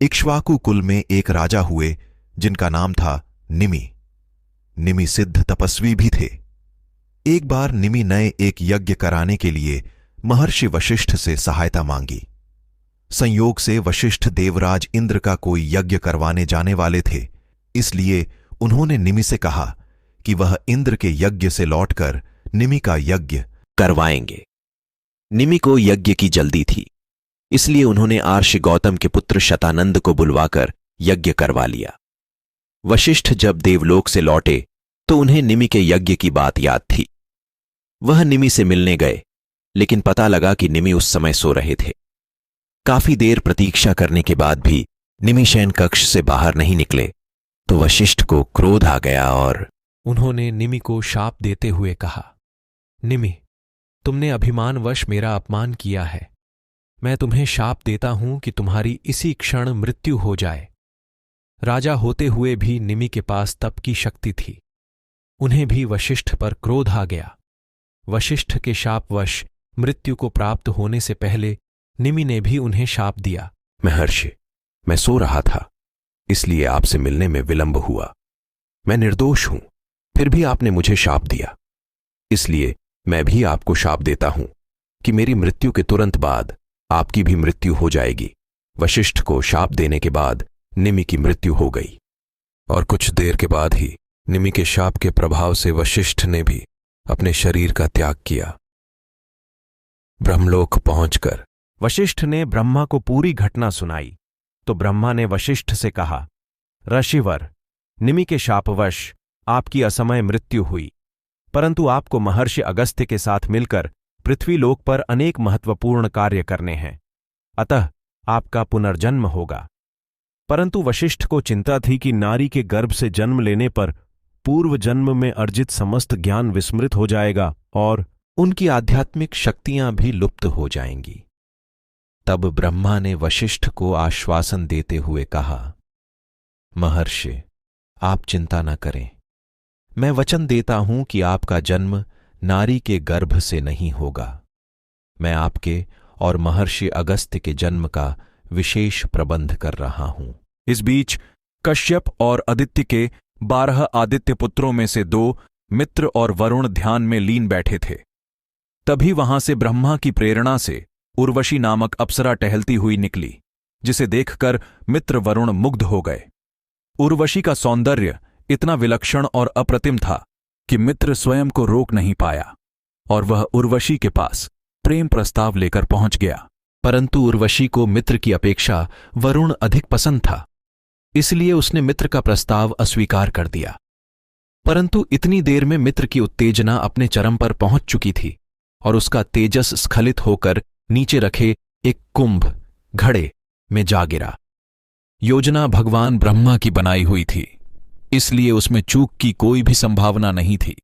इक्ष्वाकु कुल में एक राजा हुए जिनका नाम था निमि। निमि सिद्ध तपस्वी भी थे। एक बार निमि नए एक यज्ञ कराने के लिए महर्षि वशिष्ठ से सहायता मांगी। संयोग से वशिष्ठ देवराज इंद्र का कोई यज्ञ करवाने जाने वाले थे, इसलिए उन्होंने निमि से कहा कि वह इंद्र के यज्ञ से लौटकर निमि का यज्ञ करवाएंगे। निमि को यज्ञ की जल्दी थी, इसलिए उन्होंने आर्षि गौतम के पुत्र शतानंद को बुलवाकर यज्ञ करवा लिया। वशिष्ठ जब देवलोक से लौटे तो उन्हें निमि के यज्ञ की बात याद थी। वह निमि से मिलने गए, लेकिन पता लगा कि निमि उस समय सो रहे थे। काफी देर प्रतीक्षा करने के बाद भी निमि शयन कक्ष से बाहर नहीं निकले तो वशिष्ठ को क्रोध आ गया और उन्होंने निमि को शाप देते हुए कहा, निमि, तुमने अभिमानवश मेरा अपमान किया है। मैं तुम्हें शाप देता हूं कि तुम्हारी इसी क्षण मृत्यु हो जाए। राजा होते हुए भी निमि के पास तप की शक्ति थी। उन्हें भी वशिष्ठ पर क्रोध आ गया। वशिष्ठ के शापवश मृत्यु को प्राप्त होने से पहले निमि ने भी उन्हें शाप दिया। महर्षि, मैं सो रहा था, इसलिए आपसे मिलने में विलंब हुआ। मैं निर्दोष हूं, फिर भी आपने मुझे शाप दिया, इसलिए मैं भी आपको शाप देता हूं कि मेरी मृत्यु के तुरंत बाद आपकी भी मृत्यु हो जाएगी। वशिष्ठ को शाप देने के बाद निमि की मृत्यु हो गई, और कुछ देर के बाद ही निमि के शाप के प्रभाव से वशिष्ठ ने भी अपने शरीर का त्याग किया। ब्रह्मलोक पहुंचकर वशिष्ठ ने ब्रह्मा को पूरी घटना सुनाई तो ब्रह्मा ने वशिष्ठ से कहा, ऋषिवर, निमि के शापवश आपकी असमय मृत्यु हुई, परंतु आपको महर्षि अगस्त्य के साथ मिलकर पृथ्वीलोक पर अनेक महत्वपूर्ण कार्य करने हैं, अतः आपका पुनर्जन्म होगा। परंतु वशिष्ठ को चिंता थी कि नारी के गर्भ से जन्म लेने पर पूर्व जन्म में अर्जित समस्त ज्ञान विस्मृत हो जाएगा और उनकी आध्यात्मिक शक्तियां भी लुप्त हो जाएंगी। तब ब्रह्मा ने वशिष्ठ को आश्वासन देते हुए कहा, महर्षि, आप चिंता न करें। मैं वचन देता हूं कि आपका जन्म नारी के गर्भ से नहीं होगा। मैं आपके और महर्षि अगस्त्य के जन्म का विशेष प्रबंध कर रहा हूं। इस बीच कश्यप और आदित्य के 12 आदित्य पुत्रों में से 2 मित्र और वरुण ध्यान में लीन बैठे थे। तभी वहां से ब्रह्मा की प्रेरणा से उर्वशी नामक अप्सरा टहलती हुई निकली, जिसे देखकर मित्र वरुण मुग्ध हो गए। उर्वशी का सौंदर्य इतना विलक्षण और अप्रतिम था कि मित्र स्वयं को रोक नहीं पाया और वह उर्वशी के पास प्रेम प्रस्ताव लेकर पहुंच गया। परंतु उर्वशी को मित्र की अपेक्षा वरुण अधिक पसंद था, इसलिए उसने मित्र का प्रस्ताव अस्वीकार कर दिया। परंतु इतनी देर में मित्र की उत्तेजना अपने चरम पर पहुंच चुकी थी और उसका तेजस स्खलित होकर नीचे रखे एक कुंभ घड़े में जा गिरा। योजना भगवान ब्रह्मा की बनाई हुई थी, इसलिए उसमें चूक की कोई भी संभावना नहीं थी।